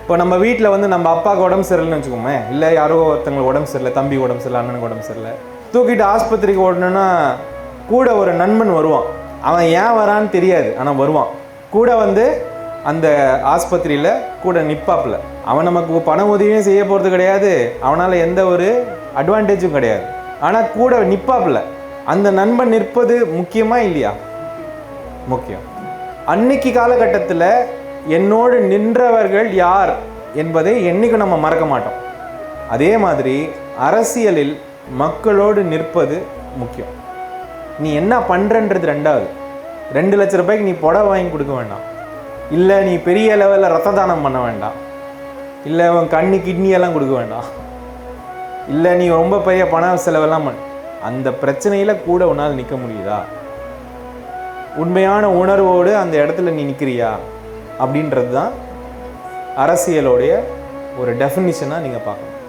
இப்போ நம்ம வீட்டில் வந்து நம்ம அப்பாவுக்கு உடம்பு சரியில்லைன்னு வச்சுக்கோமே, இல்லை யாரோ ஒருத்தங்களுக்கு உடம்பு சரியில்லை, தம்பி உடம்பு சரியில்லை, அண்ணனுக்கு உடம்பு சரியில்லை, தூக்கிட்டு ஆஸ்பத்திரிக்கு ஓடணுன்னா கூட ஒரு நண்பன் வருவான். அவன் ஏன் வரான்னு தெரியாது, ஆனால் வருவான். கூட வந்து அந்த ஆஸ்பத்திரியில் கூட நிற்பாப்புல. அவன் நமக்கு பண உதவியும் செய்ய போகிறது கிடையாது, அவனால் எந்த ஒரு அட்வான்டேஜும் கிடையாது, ஆனால் கூட நிற்பாப்புல. அந்த நண்பன் நிற்பது முக்கியமா இல்லையா? முக்கியம். அன்னைக்கு காலகட்டத்தில் என்னோடு நின்றவர்கள் யார் என்பதை என்னைக்கும் நம்ம மறக்க மாட்டோம். அதே மாதிரி அரசியலில் மக்களோடு நிற்பது முக்கியம். நீ என்ன பண்ணுறன்றது ரெண்டாவது. 2 லட்ச ரூபாய்க்கு நீ புடவை வாங்கி கொடுக்க வேண்டாம், இல்லை நீ பெரிய லெவலில் ரத்த தானம் பண்ண வேண்டாம், இல்லை உன் கண்ணு கிட்னியெல்லாம் கொடுக்க வேண்டாம், இல்லை நீ ரொம்ப பெரிய பண செலவெல்லாம் அந்த பிரச்சனையில் கூட உன்னால் நிற்க முடியுதா? உண்மையான உணர்வோடு அந்த இடத்துல நீ நிற்கிறியா அப்படின்றது தான் அரசியலோடைய ஒரு டெஃபினிஷனாக நீங்கள் பார்க்கணும்.